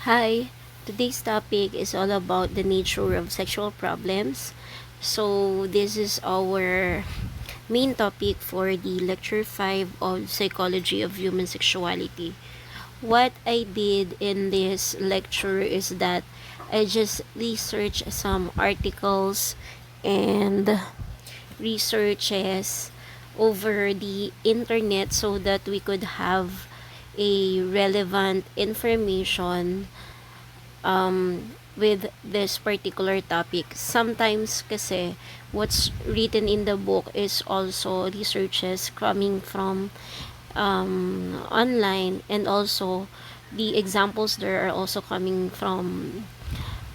Hi, today's topic is all about the nature of sexual problems. So, this is our main topic for the lecture 5 of Psychology of Human Sexuality. What I did in this lecture is that I just researched some articles and researches over the internet so that we could have a relevant information with this particular topic. Sometimes kasi what's written in the book is also researches coming from online, and also the examples there are also coming from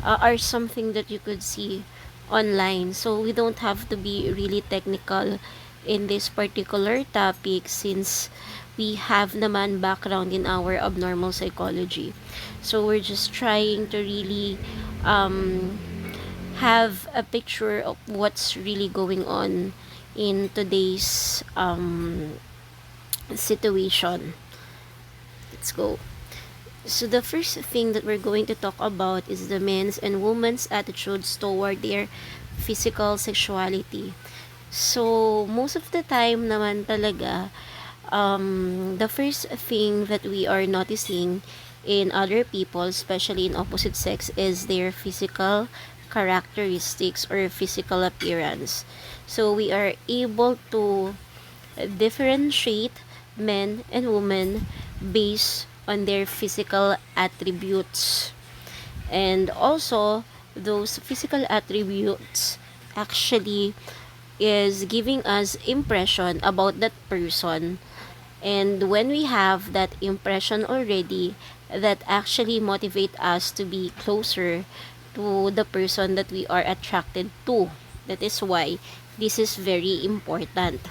are something that you could see online. So we don't have to be really technical in this particular topic since we have naman background in our abnormal psychology. So we're just trying to really have a picture of what's really going on in today's situation. Let's go. So the first thing that we're going to talk about is the men's and women's attitudes toward their physical sexuality. So most of the time naman talaga, the first thing that we are noticing in other people, especially in opposite sex, is their physical characteristics or physical appearance. So we are able to differentiate men and women based on their physical attributes. And also, those physical attributes actually is giving us impression about that person. And when we have that impression already, that actually motivate us to be closer to the person that we are attracted to. That is why this is very important.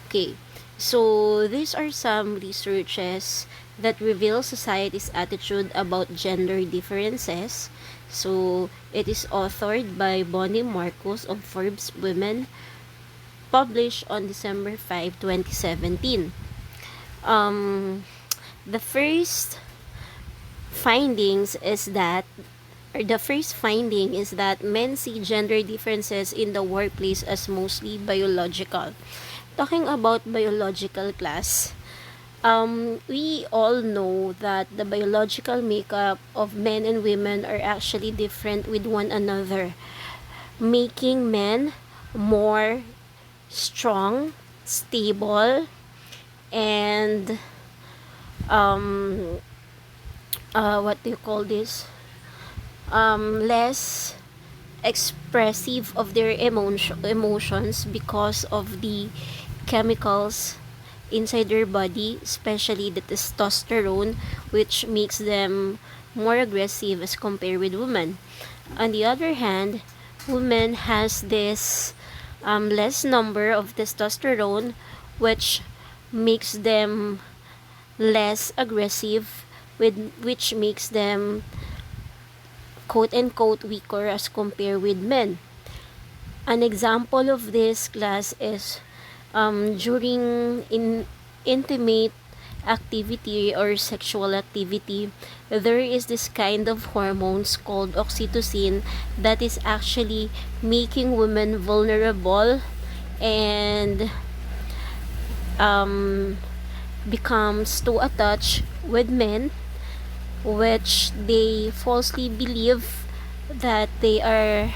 Okay, so these are some researches that reveal society's attitude about gender differences. So it is authored by Bonnie Marcos of Forbes Women, published on December 5, 2017. The first findings is that the first finding is that men see gender differences in the workplace as mostly biological. Talking about biological class, we all know that the biological makeup of men and women are actually different with one another, making men more strong, stable, and what do you call this? Less expressive of their emotions because of the chemicals inside their body, especially the testosterone, which makes them more aggressive as compared with women. On the other hand, women has this less number of testosterone, which makes them less aggressive, with which makes them quote unquote weaker as compared with men. An example of this class is during intimate activity or sexual activity, there is this kind of hormones called oxytocin that is actually making women vulnerable and becomes too attached with men, which they falsely believe that they are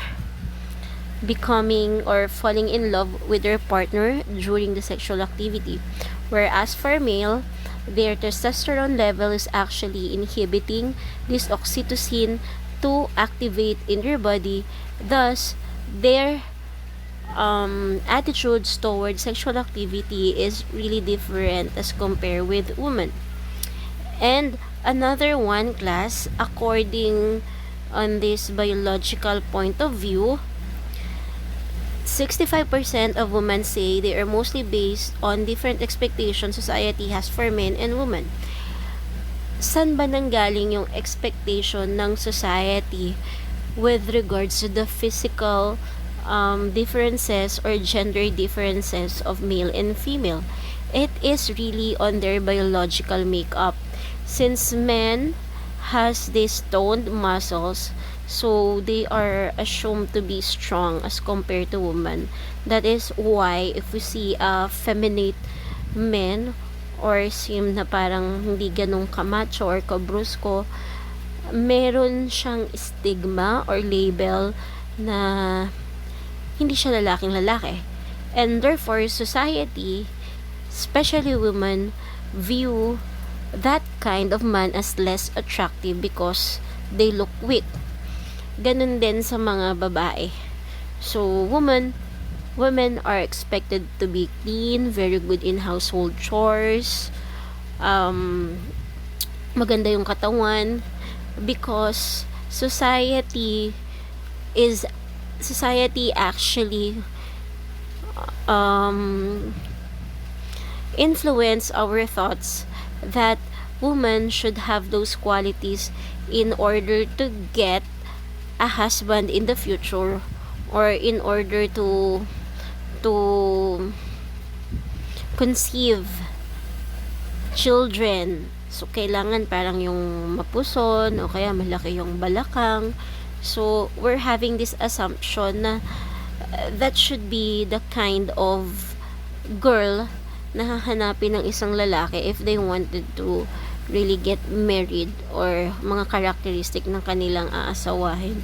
becoming or falling in love with their partner during the sexual activity. Whereas for male, their testosterone level is actually inhibiting this oxytocin to activate in their body. Thus, their attitudes towards sexual activity is really different as compared with women. And another one class, according on this biological point of view, 65% of women say they are mostly based on different expectations society has for men and women. San ba nanggaling yung expectation ng society with regards to the physical differences or gender differences of male and female? It is really on their biological makeup. Since men has these toned muscles, so they are assumed to be strong as compared to women. That is why if we see a feminine men or seem na parang hindi ganun kamacho or kabrusko, meron siyang stigma or label na hindi siya lalaking lalaki. And therefore, society, especially women, view that kind of man as less attractive because they look weak. Ganun din sa mga babae. So, women are expected to be clean, very good in household chores, um, maganda yung katawan, because society actually influence our thoughts that women should have those qualities in order to get a husband in the future, or in order to conceive children. So kailangan parang yung mapuson o kaya malaki yung balakang. So we're having this assumption na that should be the kind of girl na hahanapin ng isang lalaki if they wanted to really get married, or mga characteristic ng kanilang aasawahin.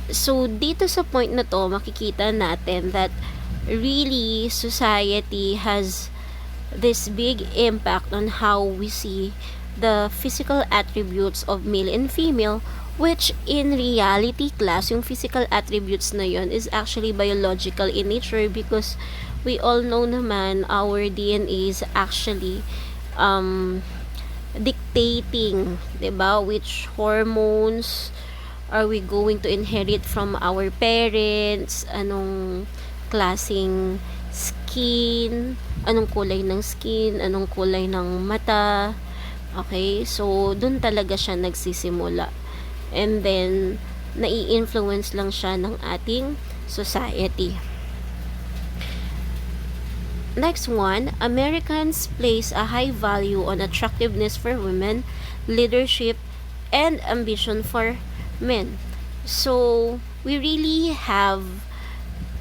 So dito sa point na to, makikita natin that really society has this big impact on how we see the physical attributes of male and female, which in reality class, yung physical attributes na yon is actually biological in nature, because we all know naman our DNA is actually dictating, 'di ba, which hormones are we going to inherit from our parents, anong klaseng skin, anong kulay ng skin, anong kulay ng mata. Okay, so dun talaga siya nagsisimula, and then nai-influence lang siya ng ating society. Next one, Americans place a high value on attractiveness for women, leadership, and ambition for men. So, we really have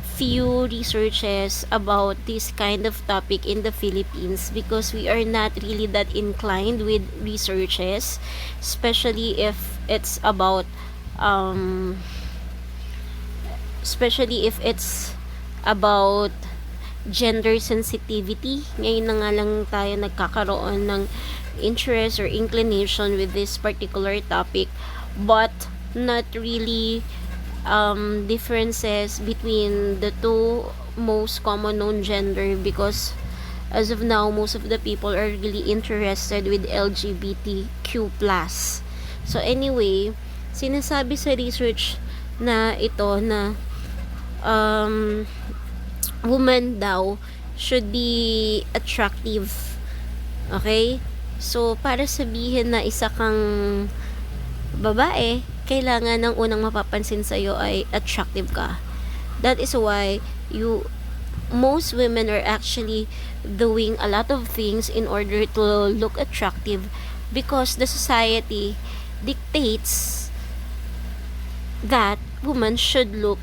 few researches about this kind of topic in the Philippines, because we are not really that inclined with researches, especially if it's about gender sensitivity. Ngayon na nga lang tayo nagkakaroon ng interest or inclination with this particular topic, but not really differences between the two most common known gender, because as of now most of the people are really interested with LGBTQ+. So anyway, sinasabi sa research na ito na woman daw should be attractive. Okay? So, para sabihin na isa kang babae, kailangan ng unang mapapansin sa'yo ay attractive ka. That is why most women are actually doing a lot of things in order to look attractive, because the society dictates that women should look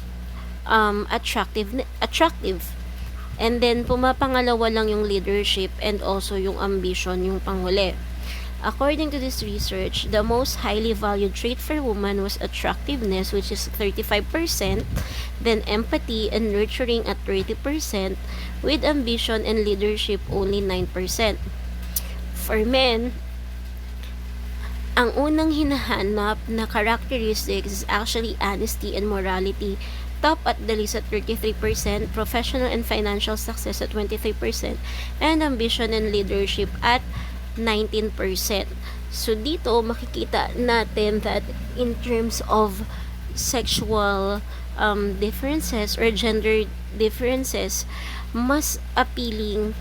attractive. And then pumapangalawa lang yung leadership and also yung ambition, yung panghuli. According to this research, the most highly valued trait for women was attractiveness, which is 35%, then empathy and nurturing at 30%, with ambition and leadership only 9%. For men, ang unang hinahanap na characteristics is actually honesty and morality, top at the list at 33%, professional and financial success at 23%, and ambition and leadership at 19%. So dito makikita natin that in terms of sexual differences or gender differences, mas appealing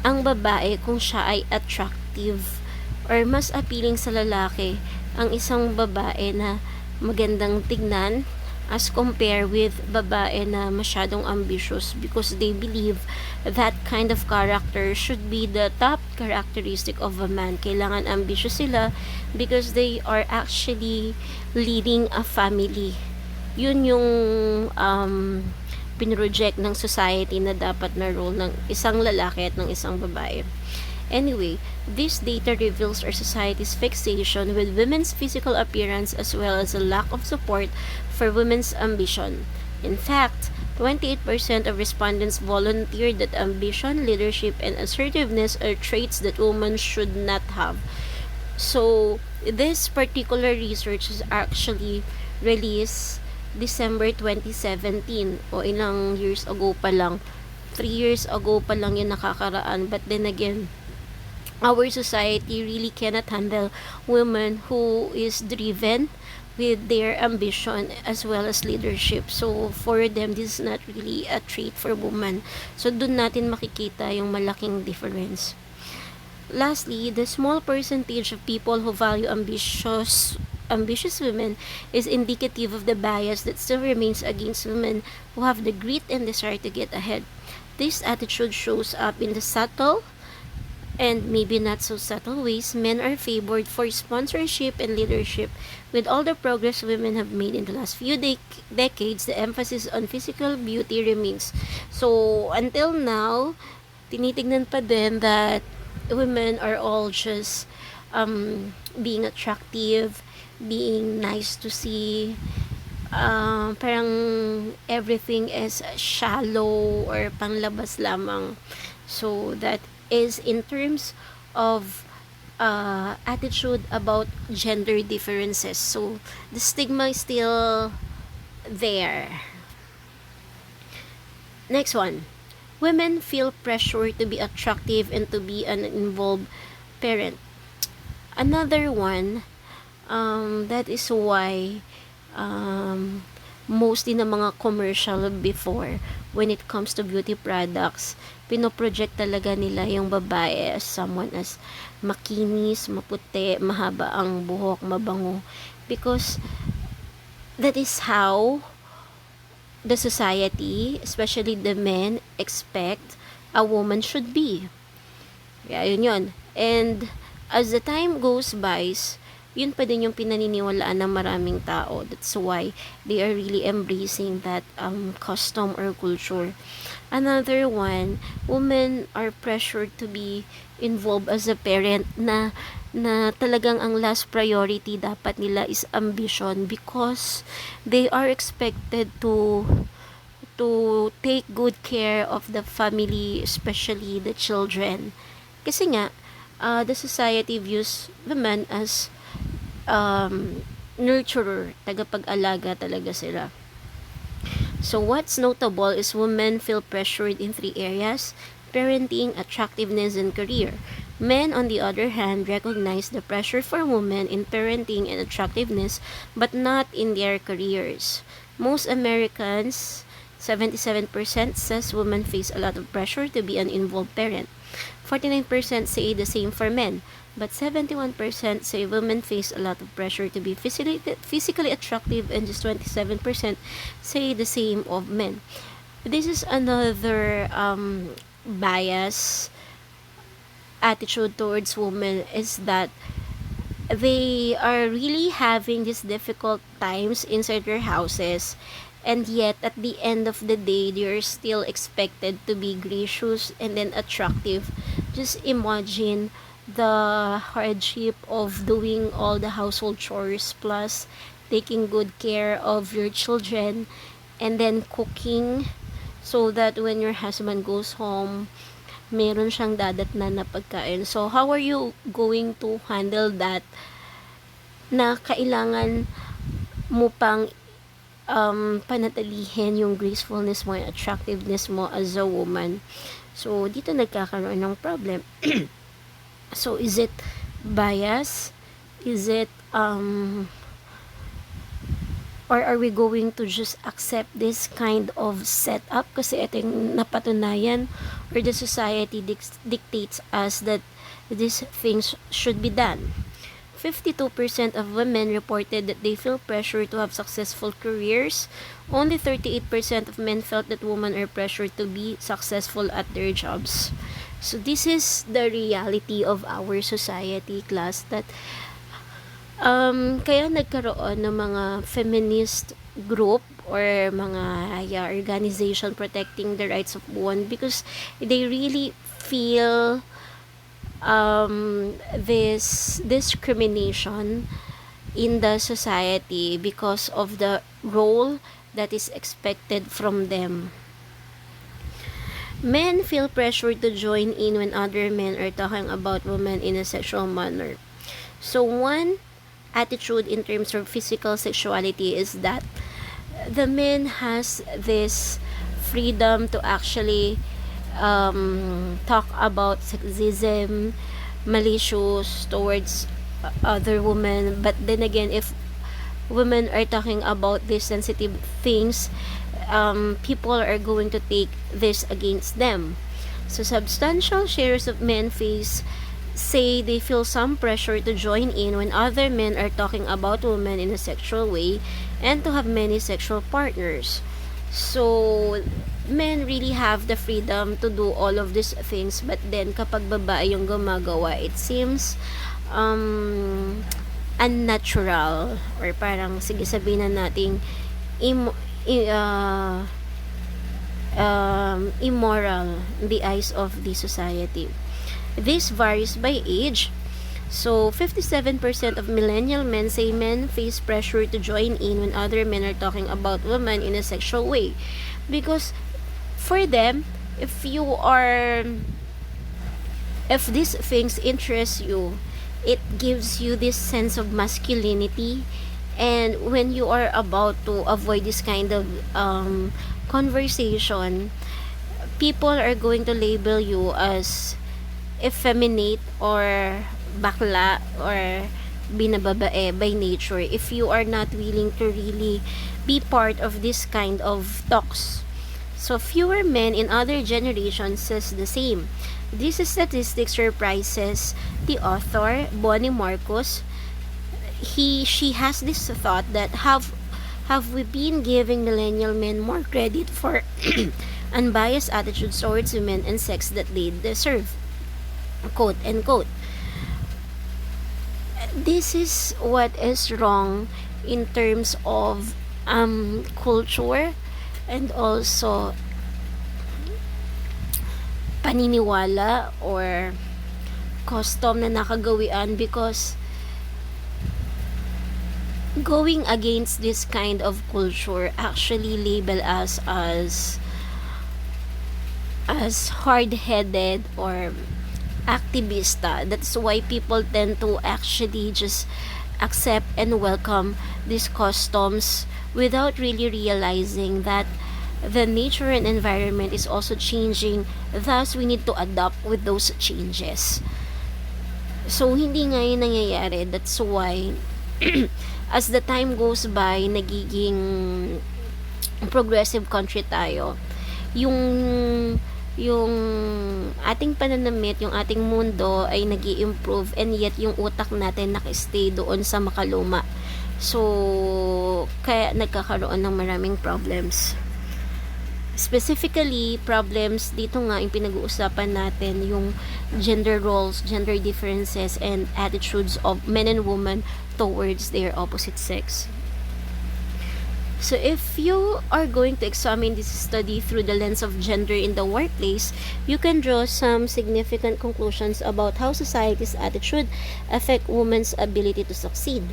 ang babae kung siya ay attractive, or mas appealing sa lalaki ang isang babae na magandang tignan as compare with babae na masyadong ambitious, because they believe that kind of character should be the top characteristic of a man. Kailangan ambitious sila because they are actually leading a family. Yun yung pinroject ng society na dapat na role ng isang lalaki at ng isang babae. Anyway, this data reveals our society's fixation with women's physical appearance as well as a lack of support for women's ambition. In fact, 28% of respondents volunteered that ambition, leadership, and assertiveness are traits that women should not have. So, this particular research is actually released December 2017 o ilang years ago pa lang. 3 years ago pa lang yun nakakaraan. But then again, our society really cannot handle women who is driven with their ambition as well as leadership. So, for them, this is not really a trait for women. So, dun natin makikita yung malaking difference. Lastly, the small percentage of people who value ambitious women is indicative of the bias that still remains against women who have the grit and desire to get ahead. This attitude shows up in the subtle and maybe not so subtle ways men are favored for sponsorship and leadership. With all the progress women have made in the last few decades, the emphasis on physical beauty remains. So, until now, tinitignan pa din that women are all just being attractive, being nice to see, parang everything is shallow or panglabas lamang. So, that is in terms of attitude about gender differences. So, the stigma is still there. Next one. Women feel pressure to be attractive and to be an involved parent. Another one, that is why mostly na mga commercial before, when it comes to beauty products, pinoproject talaga nila yung babae as someone as makinis, maputi, mahaba ang buhok, mabango. Because that is how the society, especially the men, expect a woman should be. Yeah, yun. And as the time goes by, yun pa din yung pinaniniwalaan ng maraming tao. That's why they are really embracing that custom or culture. Another one, women are pressured to be involved as a parent na talagang ang last priority dapat nila is ambition because they are expected to take good care of the family, especially the children. Kasi nga, the society views women as nurturer, tagapag-alaga talaga sila. So what's notable is women feel pressured in 3 areas: parenting, attractiveness, and career. Men, on the other hand, recognize the pressure for women in parenting and attractiveness, but not in their careers. Most Americans, 77% says women face a lot of pressure to be an involved parent. 49% say the same for men, but 71% say women face a lot of pressure to be physically attractive, and just 27% say the same of men. This is another bias attitude towards women, is that they are really having these difficult times inside their houses, and yet at the end of the day they are still expected to be gracious and then attractive. Just imagine the hardship of doing all the household chores plus taking good care of your children and then cooking so that when your husband goes home, meron siyang dadatnan na pagkain. So, how are you going to handle that na kailangan mo pang panatilihin yung gracefulness mo, yung attractiveness mo as a woman? So, dito nagkakaroon ng problem. So, is it bias? Is it, or are we going to just accept this kind of setup kasi ito yung napatunayan, or the society dictates us that these things should be done? 52% of women reported that they feel pressure to have successful careers. Only 38% of men felt that women are pressured to be successful at their jobs. So this is the reality of our society, class, that kaya nagkaroon ng mga feminist group or mga, yeah, organization protecting the rights of women, because they really feel this discrimination in the society because of the role that is expected from them. Men feel pressured to join in when other men are talking about women in a sexual manner. So one attitude in terms of physical sexuality is that the man has this freedom to actually talk about sexism, malicious towards other women. But then again, if women are talking about these sensitive things, people are going to take this against them. So substantial shares of men say they feel some pressure to join in when other men are talking about women in a sexual way and to have many sexual partners. So men really have the freedom to do all of these things, but then kapag babae yung gumagawa, it seems unnatural, or parang, sige, sabihin na nating immoral in the eyes of the society. This varies by age. So 57% of millennial men say men face pressure to join in when other men are talking about women in a sexual way, because for them, if these things interest you, it gives you this sense of masculinity. And when you are about to avoid this kind of conversation, people are going to label you as effeminate or bakla or binababae by nature if you are not willing to really be part of this kind of talks. So fewer men in other generations says the same. This statistic surprises the author, Bonnie Marcos. She has this thought that have we been giving millennial men more credit for unbiased attitudes towards women and sex that they deserve, quote unquote. This is what is wrong in terms of culture and also paniniwala or custom na nakagawian, because going against this kind of culture actually label us as hard-headed or activista. That's why people tend to actually just accept and welcome these customs without really realizing that the nature and environment is also changing, thus we need to adapt with those changes. So hindi nga yun nangyayari. That's why as the time goes by, nagiging progressive country tayo. Yung ating pananamit, yung ating mundo ay nag-i-improve, and yet yung utak natin naka-stay doon sa makaluma. So kaya nagkakaroon ng maraming problems. Specifically, problems dito nga yung pinag-uusapan natin, yung gender roles, gender differences, and attitudes of men and women towards their opposite sex. So if you are going to examine this study through the lens of gender in the workplace, you can draw some significant conclusions about how society's attitude affect women's ability to succeed.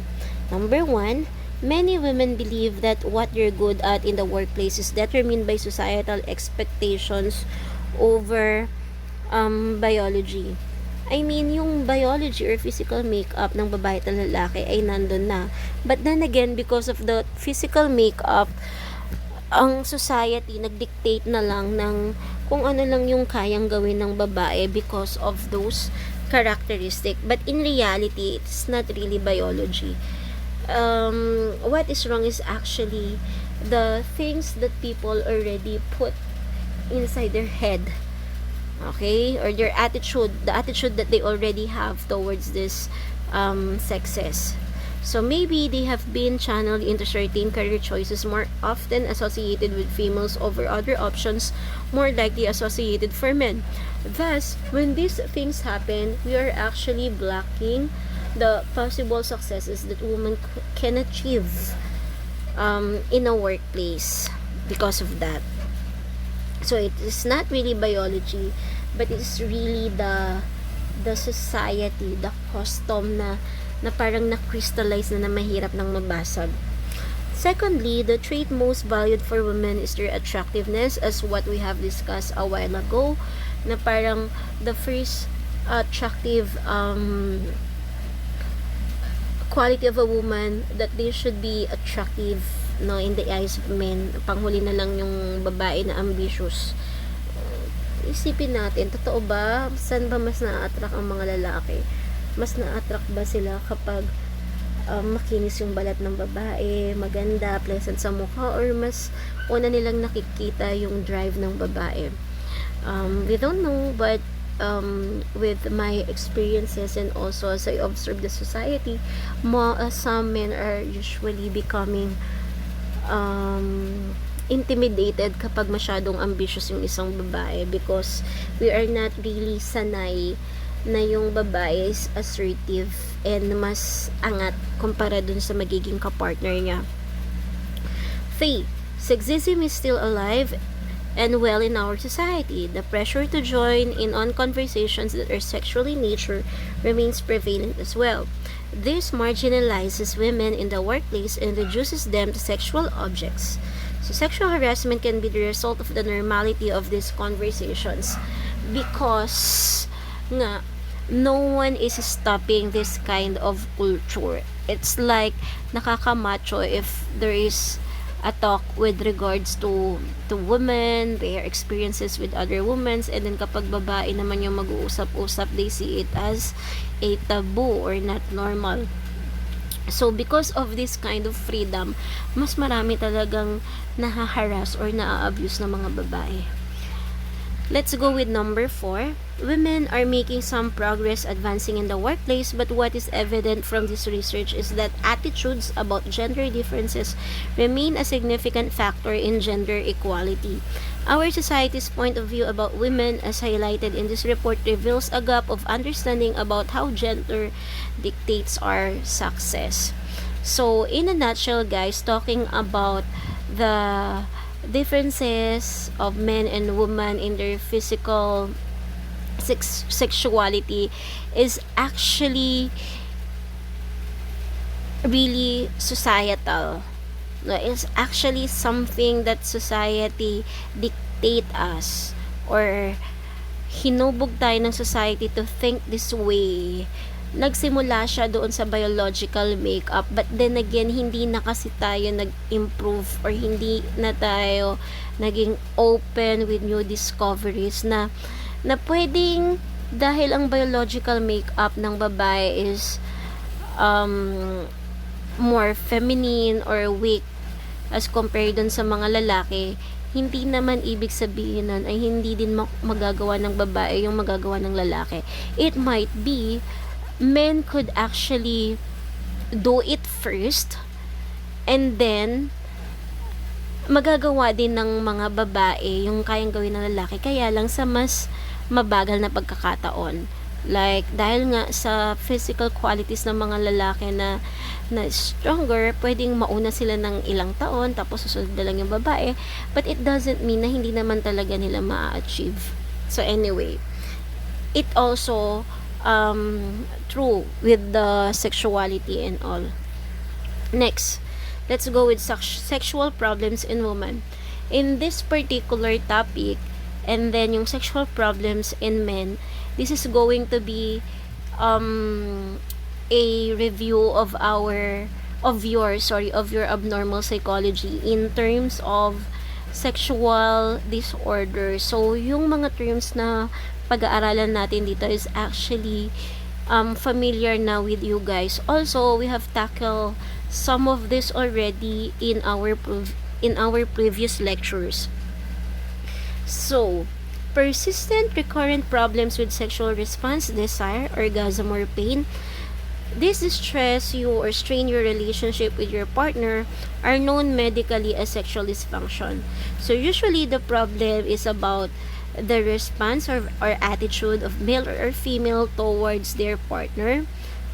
Number one, many women believe that what you're good at in the workplace is determined by societal expectations over biology. I mean, yung biology or physical makeup ng babae at lalaki ay nandun na. But then again, because of the physical makeup, ang society nagdictate na lang ng kung ano lang yung kayang gawin ng babae because of those characteristic. But in reality, it's not really biology. What is wrong is actually the things that people already put inside their head, okay, or their attitude, the attitude that they already have towards this sexes. So maybe they have been channeled into certain career choices more often associated with females over other options more likely associated for men. Thus, when these things happen, we are actually blocking the possible successes that women can achieve in a workplace because of that. So it is not really biology, but it is really the society, the custom na parang na-crystallize na mahirap nang mabasag. Secondly, the trait most valued for women is their attractiveness, as what we have discussed a while ago, na parang the first attractive quality of a woman, that they should be attractive, no, in the eyes of men. Panghuli na lang yung babae na ambitious. Isipin natin, totoo ba? Saan ba mas na-attract ang mga lalaki? Mas na-attract ba sila kapag makinis yung balat ng babae, maganda, pleasant sa mukha, or mas una nilang nakikita yung drive ng babae? We don't know, but with my experiences and also as I observe the society, some men are usually becoming intimidated kapag masyadong ambitious yung isang babae, because we are not really sanay na yung babae is assertive and mas angat kumpara dun sa magiging kapartner niya. 3. Sexism is still alive and well in our society. The pressure to join in on conversations that are sexual in nature remains prevalent as well. This marginalizes women in the workplace and reduces them to sexual objects. So sexual harassment can be the result of the normality of these conversations, because nga no one is stopping this kind of culture. It's like nakakamacho if there is a talk with regards to women, their experiences with other women, and then kapag babae naman yung mag-uusap-usap, they see it as a taboo or not normal. So because of this kind of freedom, mas marami talagang nahaharas or naa-abuse ng mga babae. Let's go with number 4. Women are making some progress advancing in the workplace, but what is evident from this research is that attitudes about gender differences remain a significant factor in gender equality. Our society's point of view about women, as highlighted in this report, reveals a gap of understanding about how gender dictates our success. So, in a nutshell, guys, talking about the differences of men and women in their physical sexuality is actually really societal. It's actually something that society dictate us, or hinubog tayo ng society to think this way. Nagsimula siya doon sa biological makeup, but then again, hindi na kasi tayo nag-improve or hindi na tayo naging open with new discoveries na pwedeng, dahil ang biological makeup ng babae is more feminine or weak as compared dun sa mga lalaki, hindi naman ibig sabihin nun ay hindi din magagawa ng babae yung magagawa ng lalaki. It might be men could actually do it first, and then magagawa din ng mga babae yung kayang gawin ng lalaki, kaya lang sa mas mabagal na pagkakataon. Like, dahil nga sa physical qualities ng mga lalaki na stronger, pwedeng mauna sila ng ilang taon, tapos susunod na lang yung babae, but it doesn't mean na hindi naman talaga nila ma-achieve. So anyway, it also true with the sexuality and all. Next, let's go with sexual problems in women. In this particular topic, and then yung sexual problems in men, this is going to be a review of your abnormal psychology in terms of sexual disorder. So yung mga terms na pag-aaralan natin dito is actually familiar na with you guys. Also, we have tackled some of this already in our previous lectures. So, persistent recurrent problems with sexual response, desire, orgasm, or pain. This distress you or strain your relationship with your partner are known medically as sexual dysfunction. So usually the problem is about the response or attitude of male or female towards their partner.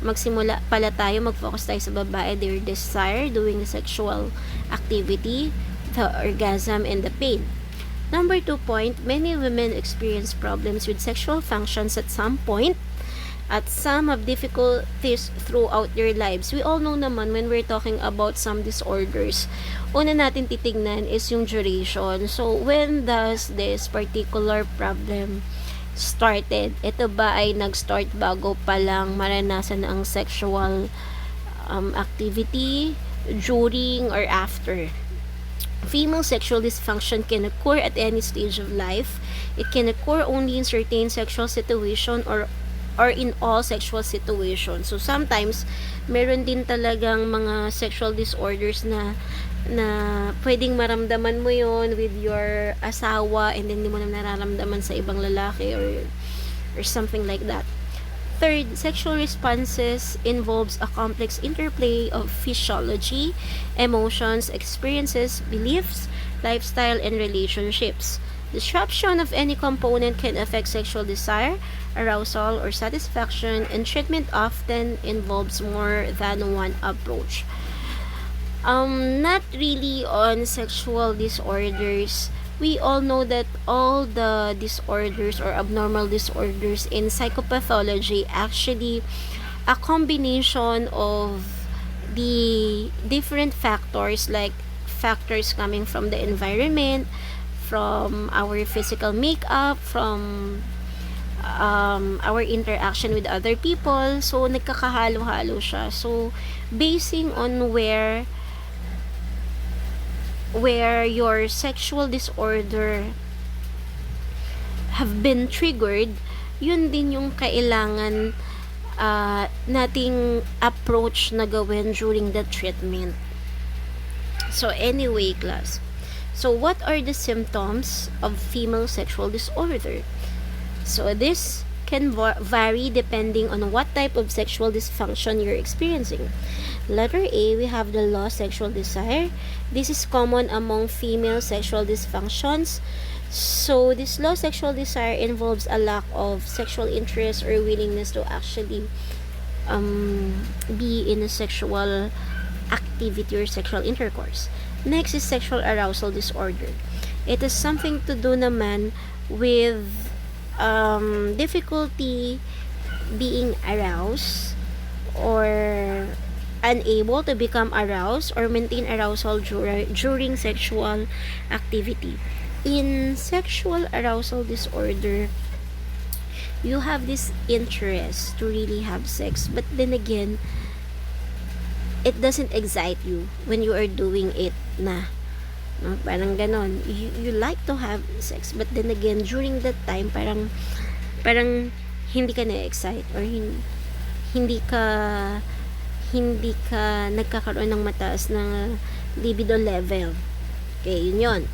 Magsimula pala tayo, mag-focus tayo sa babae, their desire, doing the sexual activity, the orgasm, and the pain. Number 2 point, many women experience problems with sexual functions at some point, at some have difficulties throughout their lives. We all know naman when we're talking about some disorders, una natin titignan is yung duration. So, when does this particular problem started? Ito ba ay nag-start bago pa lang maranasan ang sexual activity, during, or after? Female sexual dysfunction can occur at any stage of life. It can occur only in certain sexual situation or in all sexual situations. So sometimes meron din talagang mga sexual disorders na pwedeng maramdaman mo yon with your asawa and then hindi mo na nararamdaman sa ibang lalaki or something like that. Third, sexual responses involves a complex interplay of physiology, emotions, experiences, beliefs, lifestyle, and relationships. Disruption of any component can affect sexual desire, arousal, or satisfaction, and treatment often involves more than one approach. Not really on sexual disorders. We all know that all the disorders or abnormal disorders in psychopathology actually a combination of the different factors, like factors coming from the environment, from our physical makeup, from our interaction with other people. So nagkakahalo-halo siya. So basing on where your sexual disorder have been triggered, yun din yung kailangan nating approach na gawin during the treatment. So anyway, class. So what are the symptoms of female sexual disorder? So this can vary depending on what type of sexual dysfunction you're experiencing. Letter A, we have the low sexual desire. This is common among female sexual dysfunctions. So this low sexual desire involves a lack of sexual interest or willingness to actually be in a sexual activity or sexual intercourse. Next is sexual arousal disorder. It has something to do naman with difficulty being aroused or unable to become aroused or maintain arousal during sexual activity. In sexual arousal disorder, you have this interest to really have sex, but then again, it doesn't excite you when you are doing it na. No? Parang ganon. You like to have sex, but then again, during that time, parang hindi ka na-excite or hindi ka nagkakaroon ng mataas na libido level. Okay, yun.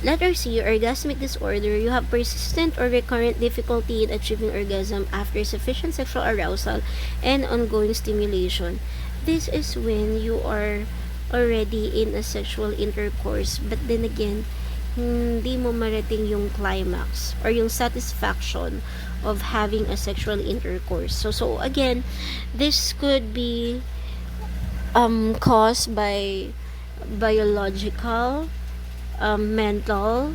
Letter C, orgasmic disorder. You have persistent or recurrent difficulty in achieving orgasm after sufficient sexual arousal and ongoing stimulation. This is when you are already in a sexual intercourse, but then again, hindi mo marating yung climax or yung satisfaction of having a sexual intercourse. So again, this could be caused by biological, mental,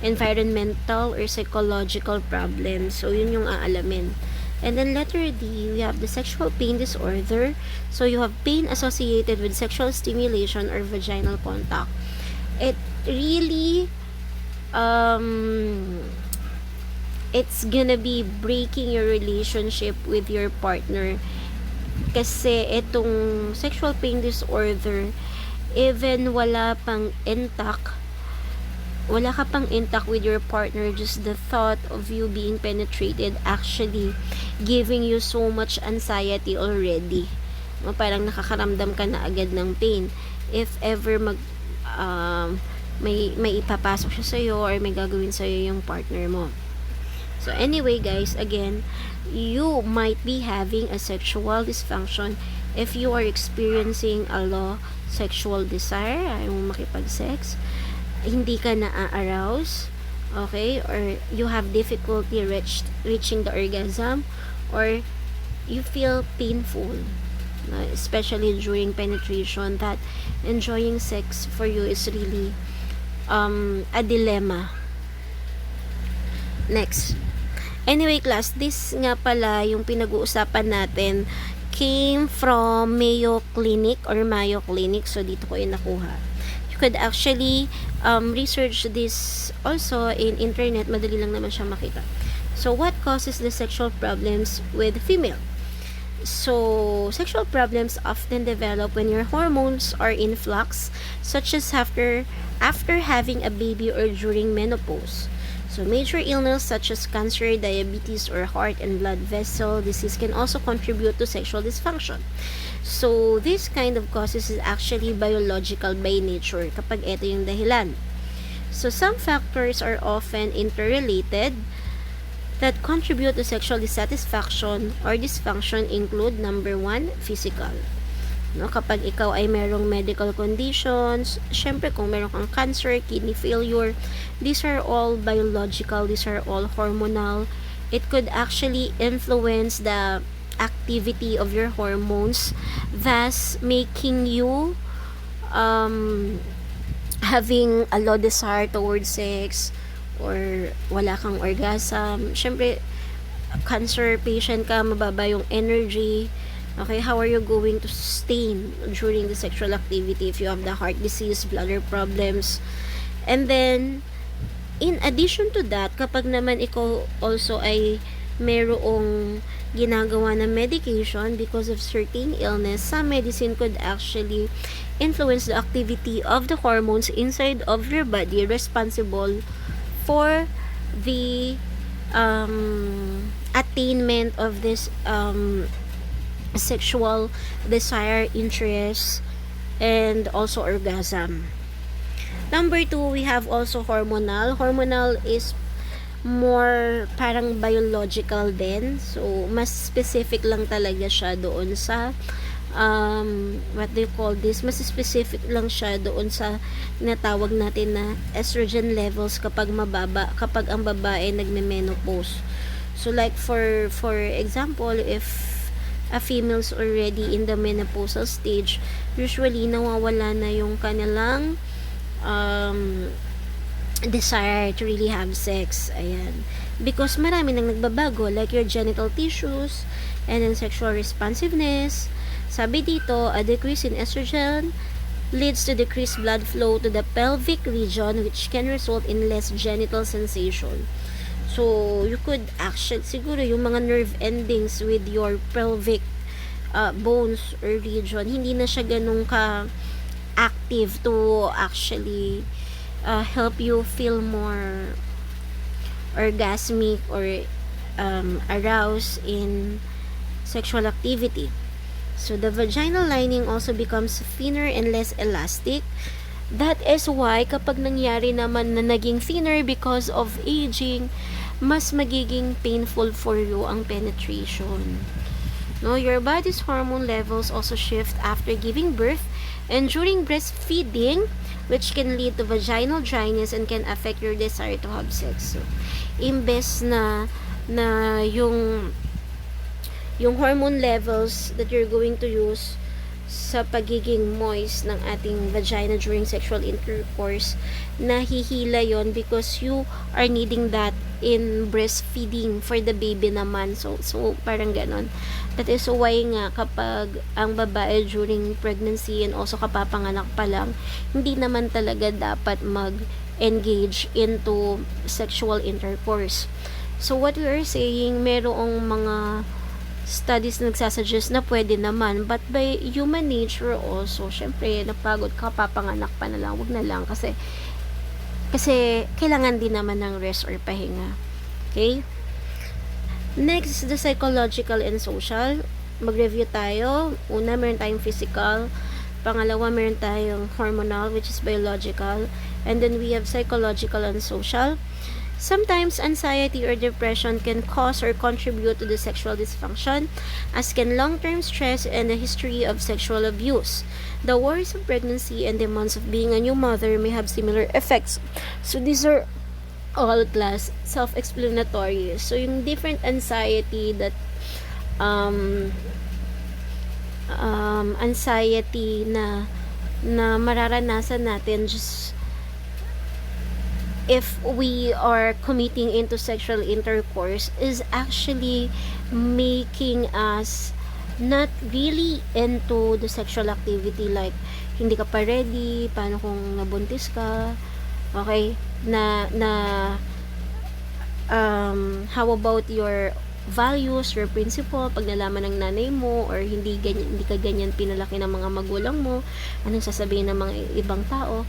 environmental, or psychological problems. So yun yung aalamin. And then letter D, we have the sexual pain disorder. So you have pain associated with sexual stimulation or vaginal contact. It really it's gonna be breaking your relationship with your partner kasi itong sexual pain disorder, even wala ka pang intact with your partner, just the thought of you being penetrated actually giving you so much anxiety already. Parang nakakaramdam ka na agad ng pain if ever may ipapasok siya sa'yo or may gagawin sa'yo yung partner mo. So anyway guys, again, you might be having a sexual dysfunction if you are experiencing a low sexual desire, ayaw mo makipag-sex, hindi ka na-arouse, okay, or you have difficulty reaching the orgasm, or you feel painful, especially during penetration, that enjoying sex for you is really a dilemma. Next. Anyway, class, this nga pala yung pinag-uusapan natin came from Mayo Clinic or Mayo Clinic. So, dito ko yung nakuha. You could actually research this also in internet. Madali lang naman siya makita. So, what causes the sexual problems with female? So, sexual problems often develop when your hormones are in flux, such as after having a baby or during menopause. So, major illness such as cancer, diabetes, or heart and blood vessel disease can also contribute to sexual dysfunction. So, this kind of causes is actually biological by nature kapag ito yung dahilan. So, some factors are often interrelated that contribute to sexual dissatisfaction or dysfunction include, number 1, physical. No, kapag ikaw ay merong medical conditions, syempre kung meron kang cancer, kidney failure, these are all biological, these are all hormonal. It could actually influence the activity of your hormones, thus making you having a low desire towards sex, or wala kang orgasm. Syempre, cancer patient ka, mababa yung energy. Okay, how are you going to sustain during the sexual activity if you have the heart disease, bladder problems? And then, in addition to that, kapag naman ikaw also ay merong ginagawa na medication because of certain illness, some medicine could actually influence the activity of the hormones inside of your body responsible for the attainment of this sexual desire, interest, and also orgasm. Number 2, we have also hormonal. Hormonal is more parang biological din. So, mas specific lang talaga siya doon sa what do you call this? Mas specific lang siya doon sa tinatawag natin na estrogen levels kapag mababa, kapag ang babae nagme-menopause. So, like for example, if a female's already in the menopausal stage, usually nawawala na yung kanilang desire to really have sex. Ayan. Because marami nang nagbabago, like your genital tissues, and then sexual responsiveness. Sabi dito, a decrease in estrogen leads to decreased blood flow to the pelvic region, which can result in less genital sensation. So, you could actually, siguro yung mga nerve endings with your pelvic bones or region, hindi na siya ganun ka active to actually help you feel more orgasmic or aroused in sexual activity. So, the vaginal lining also becomes thinner and less elastic. That is why kapag nangyari naman na naging thinner because of aging, mas magiging painful for you ang penetration. No, your body's hormone levels also shift after giving birth and during breastfeeding, which can lead to vaginal dryness and can affect your desire to have sex. So, imbes na yung hormone levels that you're going to use sa pagiging moist ng ating vagina during sexual intercourse, nahihila yon because you are needing that in breastfeeding for the baby naman. So parang ganon. That is why nga kapag ang babae during pregnancy and also kapapanganak pa lang, hindi naman talaga dapat mag-engage into sexual intercourse. So what we are saying, merong mga studies na nagsasuggest na pwede naman, but by human nature also, syempre napagod ka, papanganak pa na lang, wag na lang kasi kailangan din naman ng rest or pahinga. Okay? Next is the psychological and social. Mag-review tayo. Una, meron tayong physical. Pangalawa, meron tayong hormonal, which is biological. And then we have psychological and social. Sometimes anxiety or depression can cause or contribute to the sexual dysfunction, as can long-term stress and a history of sexual abuse. The worries of pregnancy and the months of being a new mother may have similar effects. So these are all class, self-explanatory. So, yung different anxiety that um, anxiety na mararanasan natin just if we are committing into sexual intercourse is actually making us not really into the sexual activity, like hindi ka pa ready, paano kung nabuntis ka, okay, na how about your values, your principle, pag nalaman ng nanay mo or hindi ka ganyan pinalaki ng mga magulang mo, anong sasabihin ng mga ibang tao.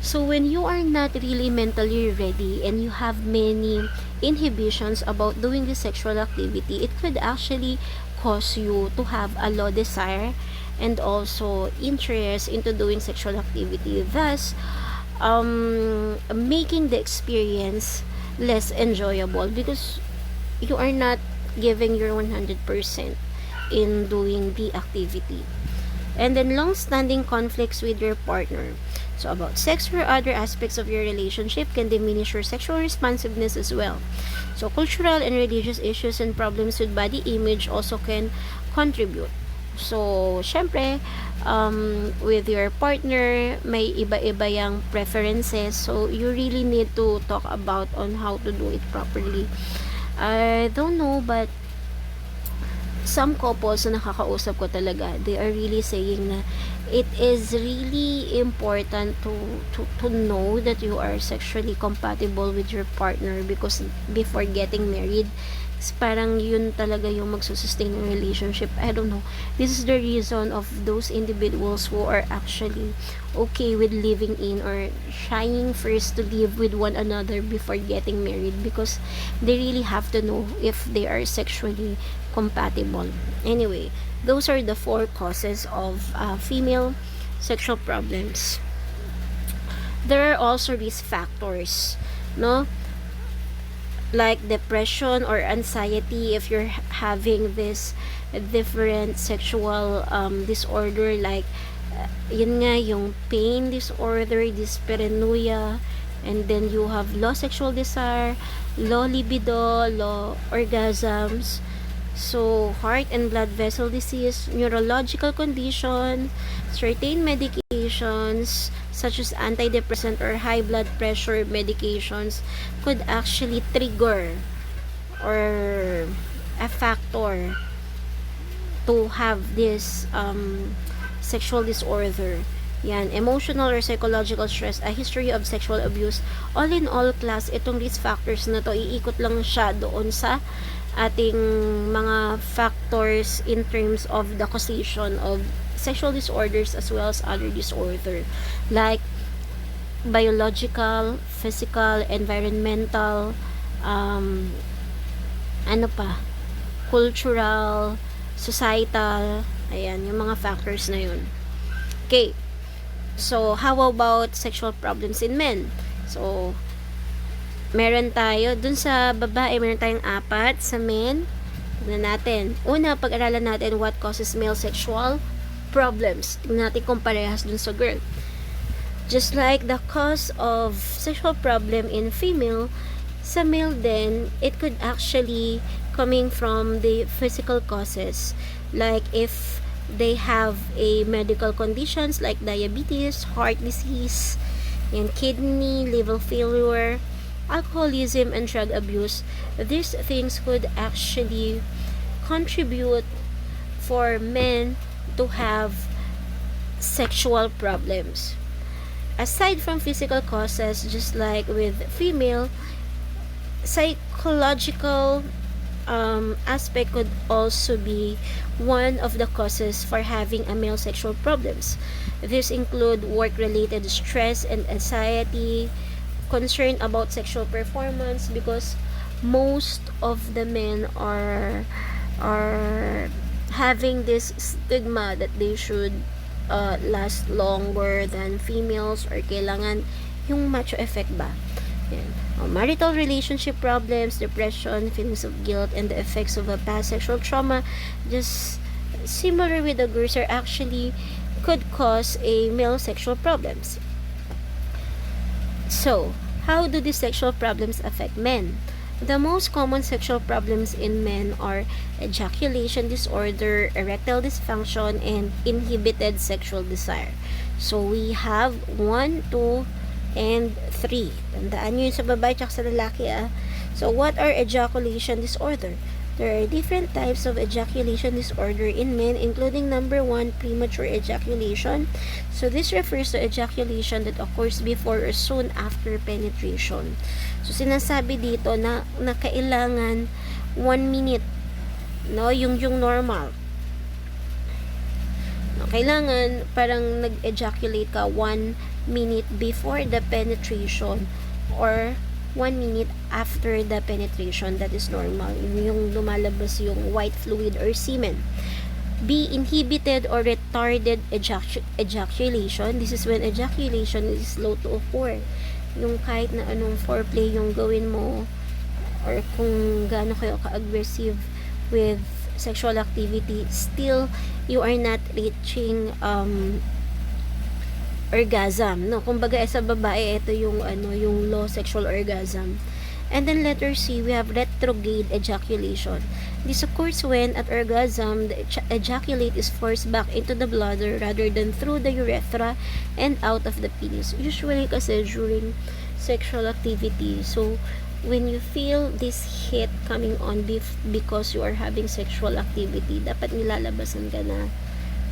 So when you are not really mentally ready and you have many inhibitions about doing this sexual activity, it could actually cause you to have a low desire and also interest into doing sexual activity, thus making the experience less enjoyable because you are not giving your 100% in doing the activity. And then long-standing conflicts with your partner. So about sex or other aspects of your relationship can diminish your sexual responsiveness as well. So cultural and religious issues and problems with body image also can contribute. So, syempre, with your partner, may iba-iba yung preferences. So, you really need to talk about on how to do it properly. I don't know, but some couples na nakakausap ko talaga, they are really saying na it is really important to know that you are sexually compatible with your partner because before getting married, parang yun talaga yung magsusustain ng relationship. I don't know. This is the reason of those individuals who are actually okay with living in or trying first to live with one another before getting married because they really have to know if they are sexually compatible. Anyway, those are the 4 causes of female sexual problems. There are also risk factors, no? Like depression or anxiety if you're having this different sexual disorder, like yun nga yung pain disorder, dyspareunia, and then you have low sexual desire, low libido, low orgasms. So heart and blood vessel disease, neurological condition, certain medications such as antidepressant or high blood pressure medications could actually trigger or a factor to have this sexual disorder. Yan, emotional or psychological stress, a history of sexual abuse. All in all, class, itong risk factors na to, iikot lang siya doon sa ating mga factors in terms of the causation of sexual disorders as well as other disorder, like biological, physical, environmental, ano pa, cultural, societal, ayan, yung mga factors na yun. Okay, so how about sexual problems in men? So, meron tayo, dun sa babae, meron tayong 4, sa men, tignan natin. Una, pag-aralan natin what causes male sexual problems. Tignan natin kung parehas dun sa girl. Just like the cause of sexual problem in female, sa male din, it could actually coming from the physical causes. Like if they have a medical conditions like diabetes, heart disease, and kidney, liver failure, alcoholism, and drug abuse, these things could actually contribute for men to have sexual problems. Aside from physical causes, just like with female, psychological aspect could also be one of the causes for having a male sexual problems. These include work-related stress and anxiety, concern about sexual performance, because most of the men are having this stigma that they should last longer than females or kailangan yung macho effect ba. Yan. Marital relationship problems, depression, feelings of guilt, and the effects of a past sexual trauma, just similar with the girls, are actually could cause a male sexual problems. So, How do these sexual problems affect men? The most common sexual problems in men are ejaculation disorder, erectile dysfunction, and inhibited sexual desire. So, we have 1, 2, and 3. Tandaan nyo yun sa babae at sa lalaki So, what are ejaculation disorder? There are different types of ejaculation disorder in men, including number 1, premature ejaculation. So, this refers to ejaculation that occurs before or soon after penetration. So, sinasabi dito na kailangan 1 minute, no, yung normal. No, kailangan parang nag-ejaculate ka 1 minute before the penetration or 1 minute after the penetration. That is normal. Yung lumalabas yung white fluid or semen. B. Inhibited or retarded ejaculation. This is when ejaculation is slow to occur. Yung kahit na anong foreplay yung gawin mo or kung gaano kayo ka-aggressive with sexual activity, still you are not reaching orgasm, no? Kumbaga sa babae, ito yung yung low sexual orgasm. And then letter C, we have retrograde ejaculation. This occurs when at orgasm, the ejaculate is forced back into the bladder rather than through the urethra and out of the penis. Usually kasi during sexual activity. So, when you feel this hit coming on because you are having sexual activity, dapat nilalabasan ka na.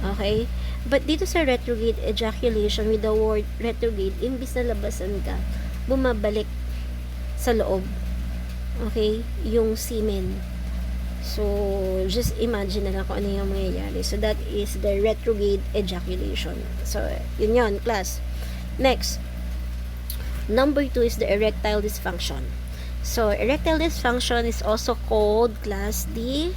Okay? But dito sa retrograde ejaculation, with the word retrograde, imbis na labasan ka, bumabalik sa loob. Okay? Yung semen. So, just imagine na lang kung ano yung mangyayari. So, that is the retrograde ejaculation. So, yun, class. Next. Number 2 is the erectile dysfunction. So, erectile dysfunction is also called, class, the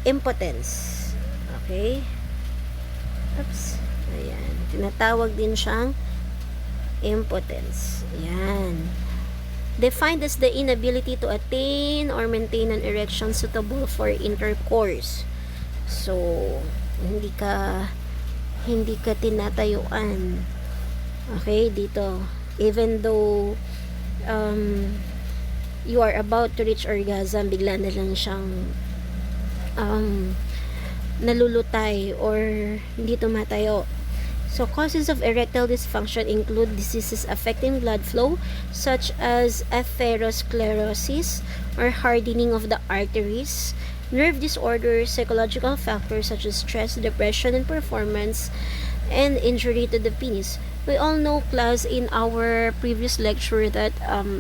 impotence. Okay? Oops. Ayan. Tinatawag din siyang impotence. Ayan. Defined as the inability to attain or maintain an erection suitable for intercourse. So, hindi ka tinatayuan. Okay? Dito. Even though you are about to reach orgasm, bigla na lang siyang nalulutay or hindi tumatayo. So, causes of erectile dysfunction include diseases affecting blood flow such as atherosclerosis or hardening of the arteries, nerve disorders, psychological factors such as stress, depression, and performance, and injury to the penis. We all know, class, in our previous lecture that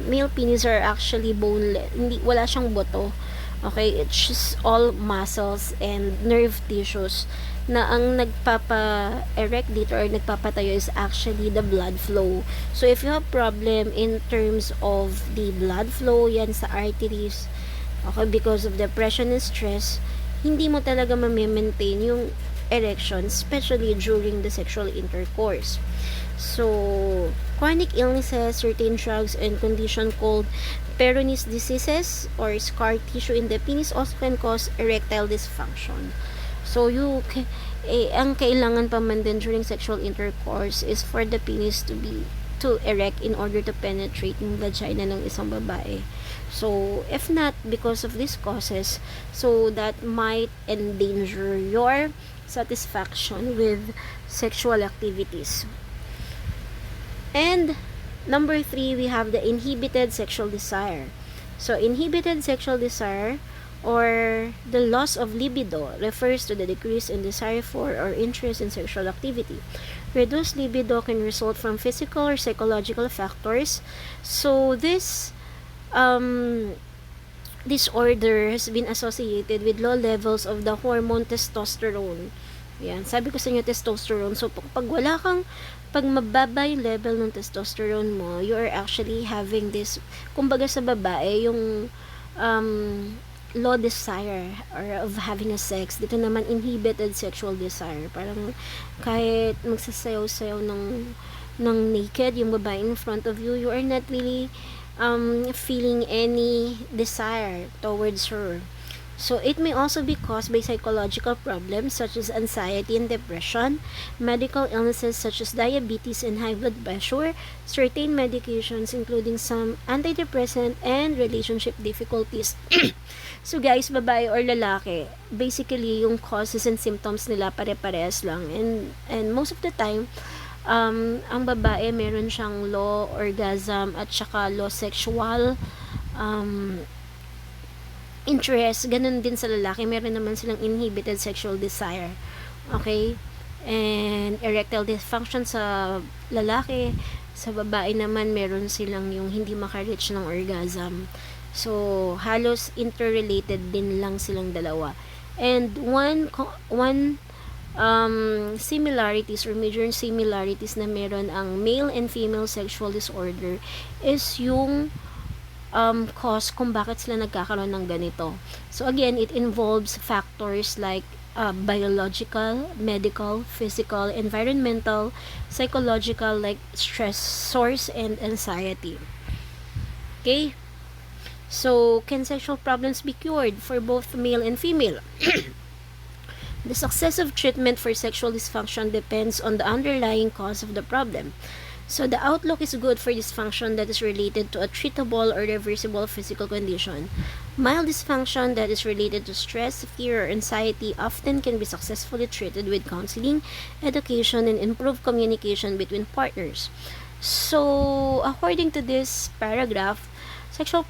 male penis are actually boneless. Wala siyang buto. Okay, it's just all muscles and nerve tissues na ang nagpapa-erect dito or nagpapatayo is actually the blood flow. So, if you have problem in terms of the blood flow, yan sa arteries, okay, because of depression and stress, hindi mo talaga ma-maintain yung erection, especially during the sexual intercourse. So, chronic illnesses, certain drugs, and condition called Peyronie's diseases or scar tissue in the penis also can cause erectile dysfunction. So, ang kailangan pa man din during sexual intercourse is for the penis to erect in order to penetrate yung vagina ng isang babae. So, if not because of these causes, so that might endanger your satisfaction with sexual activities. And number 3, we have the inhibited sexual desire. So, inhibited sexual desire or the loss of libido refers to the decrease in desire for or interest in sexual activity. Reduced libido can result from physical or psychological factors. So, this disorder has been associated with low levels of the hormone testosterone. Yan, sabi ko sa inyo testosterone. So, pag mababa yung level ng testosterone mo, you are actually having this, kumbaga sa babae, yung low desire or of having a sex. Dito naman, inhibited sexual desire. Parang kahit magsasayaw-sayaw ng naked, yung babae in front of you, you are not really feeling any desire towards her. So it may also be caused by psychological problems such as anxiety and depression, medical illnesses such as diabetes and high blood pressure, certain medications including some antidepressant, and relationship difficulties. So guys, babae or lalaki, basically yung causes and symptoms nila pare-parehas lang. And most of the time, ang babae meron siyang low orgasm at saka low sexual interest. Ganun din sa lalaki, meron naman silang inhibited sexual desire. Okay? And erectile dysfunction sa lalaki, sa babae naman meron silang yung hindi maka-reach ng orgasm. So, halos interrelated din lang silang dalawa. And one similarities or major similarities na meron ang male and female sexual disorder is yung cause kung bakit sila nagkakaroon ng ganito. So again, it involves factors like biological, medical, physical, environmental, psychological, like stress source and anxiety. Okay? So, can sexual problems be cured for both male and female? The success of treatment for sexual dysfunction depends on the underlying cause of the problem. So the outlook is good for dysfunction that is related to a treatable or reversible physical condition. Mild dysfunction that is related to stress, fear, or anxiety often can be successfully treated with counseling, education, and improved communication between partners. So, according to this paragraph, sexual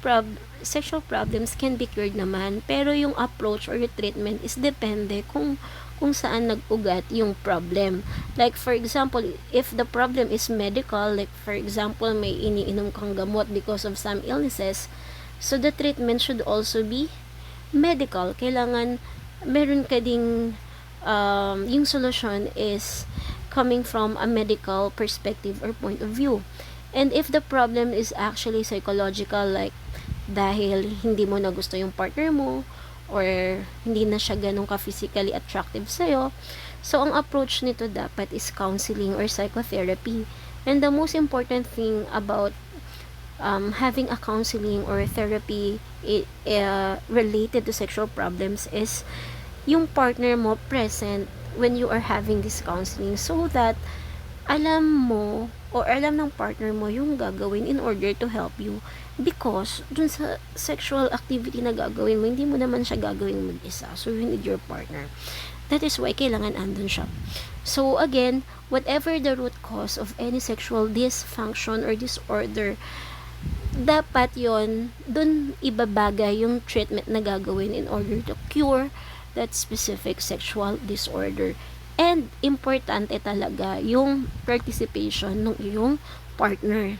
problems can be cured naman, pero yung approach or yung treatment is depende kung saan nag-ugat yung problem. Like, for example, if the problem is medical, like, for example, may iniinom kang gamot because of some illnesses, so the treatment should also be medical. Kailangan, meron ka ding, yung solution is coming from a medical perspective or point of view. And if the problem is actually psychological, like, dahil hindi mo na gusto yung partner mo, or hindi na siya ganun ka-physically attractive sa'yo. So, ang approach nito dapat is counseling or psychotherapy. And the most important thing about having a counseling or therapy related to sexual problems is yung partner mo present when you are having this counseling, so that alam mo or alam ng partner mo yung gagawin in order to help you. Because dun sa sexual activity na gagawin mo, hindi mo naman siya gagawin mag-isa. So, you need your partner. That is why kailangan andun siya. So, again, whatever the root cause of any sexual dysfunction or disorder, dapat yon dun ibabagay yung treatment na gagawin in order to cure that specific sexual disorder. And, importante talaga yung participation ng iyong partner.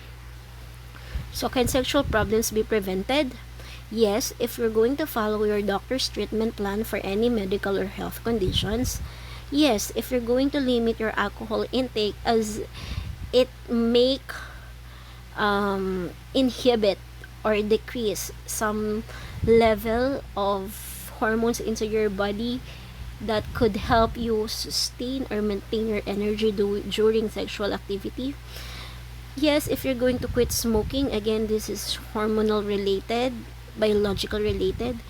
So, can sexual problems be prevented? Yes, if you're going to follow your doctor's treatment plan for any medical or health conditions. Yes, if you're going to limit your alcohol intake as it make inhibit or decrease some level of hormones into your body that could help you sustain or maintain your energy during sexual activity. Yes, if you're going to quit smoking, again, this is hormonal related, biological related.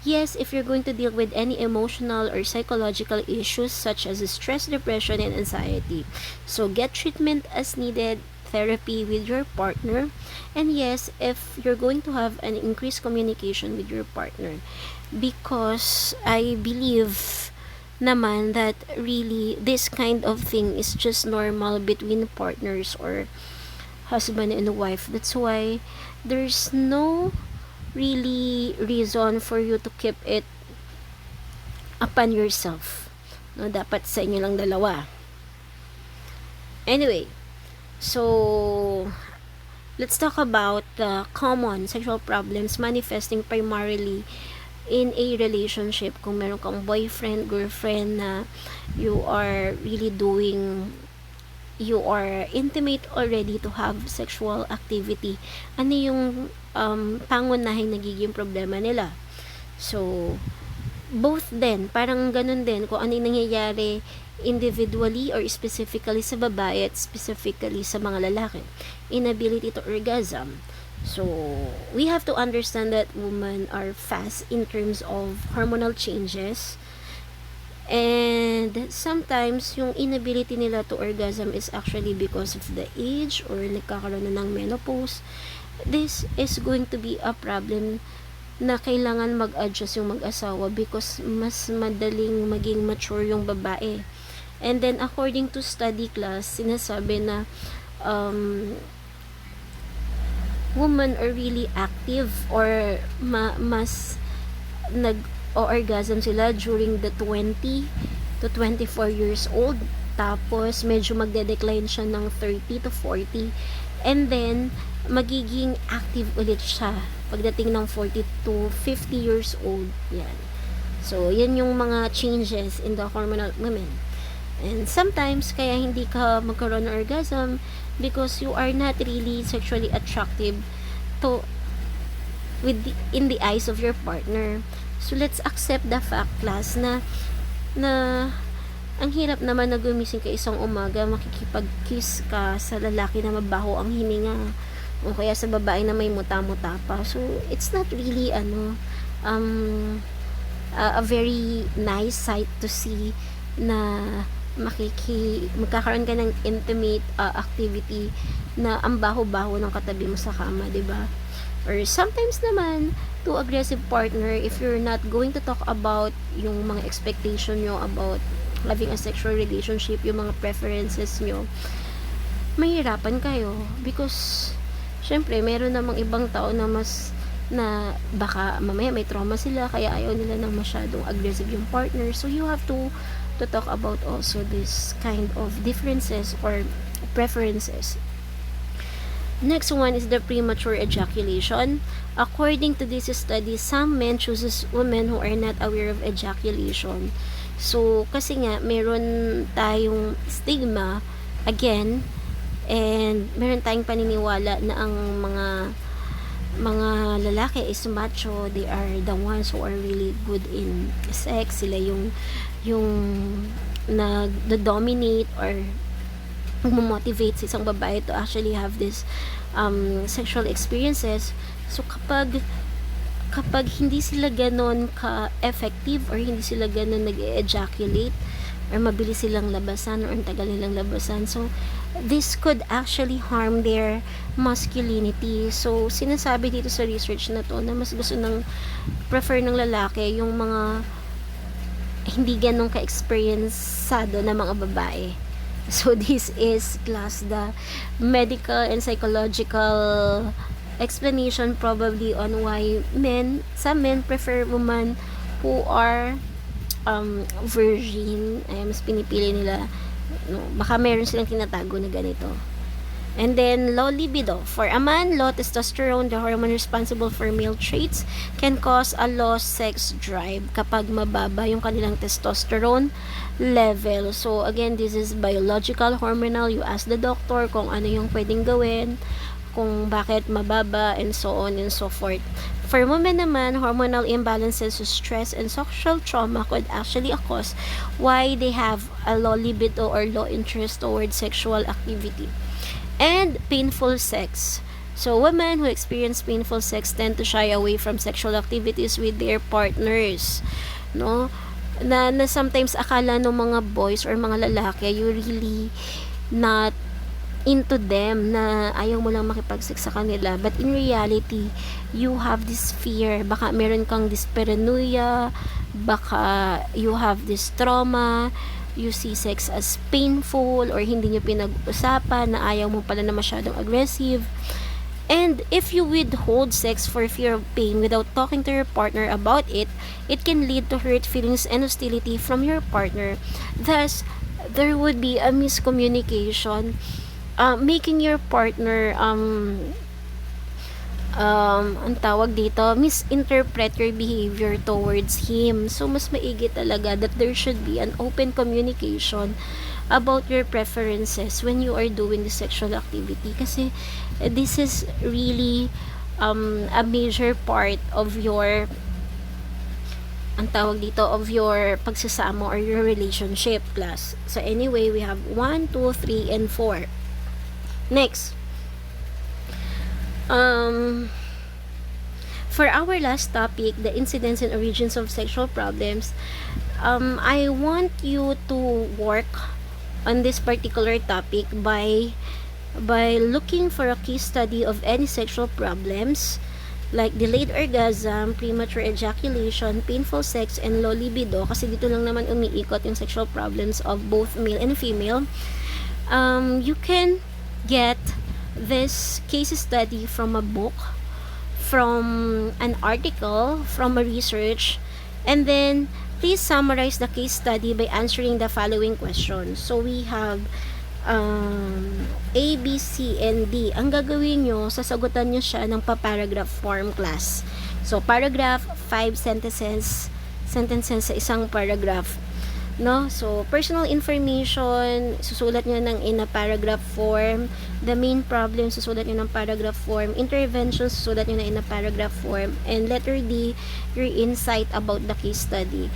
Yes, if you're going to deal with any emotional or psychological issues such as stress, depression, and anxiety. So, get treatment as needed, therapy with your partner. And yes, if you're going to have an increased communication with your partner. Because I believe naman that really this kind of thing is just normal between partners or husband and wife. That's why there's no really reason for you to keep it upon yourself. No, dapat sa inyo lang dalawa. Anyway, so let's talk about the common sexual problems manifesting primarily in a relationship. Kung meron kang boyfriend, girlfriend na you are intimate already to have sexual activity, ano yung pangunahing nagiging problema nila? So, both din, parang ganun din, kung ano yung nangyayari individually or specifically sa babae at specifically sa mga lalaki. Inability to orgasm. So, we have to understand that women are fast in terms of hormonal changes. And sometimes, yung inability nila to orgasm is actually because of the age or nagkakaroon na ng menopause. This is going to be a problem na kailangan mag-adjust yung mag-asawa because mas madaling maging mature yung babae. And then, according to study class, sinasabi na women are really active or mas nag-orgasm sila during the 20 to 24 years old. Tapos, medyo magde-decline siya ng 30 to 40. And then, magiging active ulit siya pagdating ng 40 to 50 years old. Yan. So, yan yung mga changes in the hormonal women. And sometimes, kaya hindi ka magkaroon ng orgasm because you are not really sexually attractive to in the eyes of your partner. So, let's accept the fact, class, na ang hirap naman na gumising ka isang umaga, makikipag-kiss ka sa lalaki na mabaho ang hininga o kaya sa babae na may muta-muta pa. So, it's not really a very nice sight to see na magkakaroon ka ng intimate activity na ang baho-baho ng katabi mo sa kama, 'di ba? Or sometimes naman, to aggressive partner, if you're not going to talk about yung mga expectation nyo about having a sexual relationship, yung mga preferences nyo, mahirapan kayo. Because, syempre, meron namang ibang tao na baka mamaya may trauma sila, kaya ayaw nila ng masyadong aggressive yung partner. So, you have to talk about also this kind of differences or preferences. Next one is the premature ejaculation. According to this study, some men chooses women who are not aware of ejaculation. So, kasi nga, meron tayong stigma, again, and meron tayong paniniwala na ang mga lalaki is macho, they are the ones who are really good in sex, sila yung nag-dominate or mag-motivate sa isang babae to actually have this sexual experiences. So kapag hindi sila ganon ka-effective or hindi sila ganon nag-ejaculate or mabilis silang labasan or ang tagal nilang labasan, so this could actually harm their masculinity. So sinasabi dito sa research na to na mas gusto prefer ng lalaki yung mga hindi ganong ka-experiencado na mga babae. So this is class the medical and psychological explanation probably on why some men prefer women who are virgin. Ay, mas pinipili nila, no, baka meron silang tinatago na ganito. And then, low libido. For a man, low testosterone, the hormone responsible for male traits, can cause a low sex drive kapag mababa yung kanilang testosterone level. So, again, this is biological, hormonal. You ask the doctor kung ano yung pwedeng gawin, kung bakit mababa, and so on and so forth. For women naman, hormonal imbalances, stress, and sexual trauma could actually a cause why they have a low libido or low interest towards sexual activity. And painful sex. So, women who experience painful sex tend to shy away from sexual activities with their partners. No? Na sometimes akala ng mga boys or mga lalaki, you really not into them, na ayaw mo lang makipag-sex sa kanila. But in reality, you have this fear. Baka meron kang this paranoia, baka you have this trauma, you see sex as painful or hindi nyo pinag-usapan, na ayaw mo pala na masyadong aggressive. And if you withhold sex for fear of pain without talking to your partner about it, it can lead to hurt feelings and hostility from your partner. Thus, there would be a miscommunication, making your partner ang tawag dito, misinterpret your behavior towards him. So, mas maigi talaga that there should be an open communication about your preferences when you are doing the sexual activity. Kasi, this is really a major part of your ang tawag dito, of your pagsasama or your relationship, class. So, anyway, we have 1, 2, 3, and 4. Next. Um, for our last topic, the incidents and origins of sexual problems, I want you to work on this particular topic by looking for a case study of any sexual problems like delayed orgasm, premature ejaculation, painful sex, and low libido, kasi dito lang naman umiikot yung sexual problems of both male and female. You can get this case study from a book, from an article, from a research, and then please summarize the case study by answering the following questions. So we have A, B, C, and D. Ang gagawin nyo, sasagutan nyo siya ng pa-paragraph form class. So, paragraph, 5 sentences sa isang paragraph. No? So, personal information, susulat nyo ng in a paragraph form. The main problem, susulat nyo ng paragraph form. Intervention, susulat nyo na in a paragraph form. And letter D, your insight about the case study.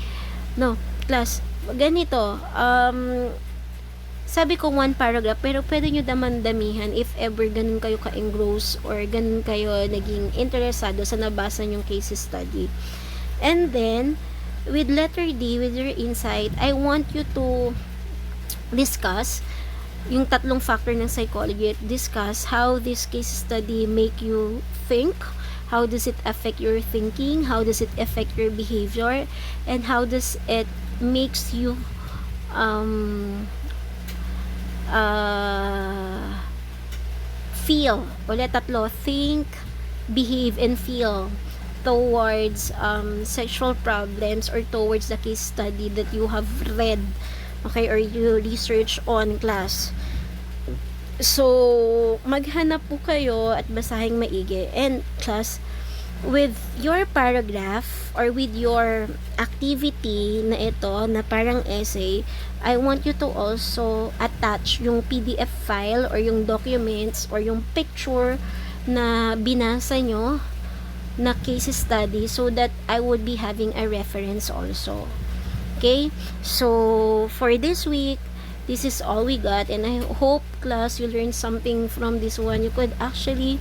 No, class, ganito, sabi ko one paragraph, pero pwede nyo naman damihan if ever ganun kayo ka-engross or ganun kayo naging interesado sa nabasa nyong case study. And then, with letter D, with your insight, I want you to discuss yung tatlong factor ng psychology. Discuss how this case study make you think, how does it affect your thinking, how does it affect your behavior, and how does it makes you feel. Ulit tatlo, think, behave, and feel towards sexual problems or towards the case study that you have read, okay, or you research on class. So, maghanap po kayo at basahing maigi. And class, with your paragraph or with your activity na ito na parang essay, I want you to also attach yung PDF file or yung documents or yung picture na binasa nyo na case study so that I would be having a reference also. Okay? So, for this week, this is all we got, and I hope class you learned something from this one. You could actually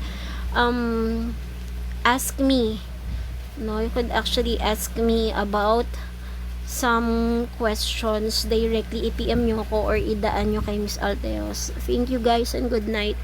ask me, no, you could actually ask me about some questions directly. I-PM nyo ako or idaan nyo kay Miss Alteos. Thank you guys and good night.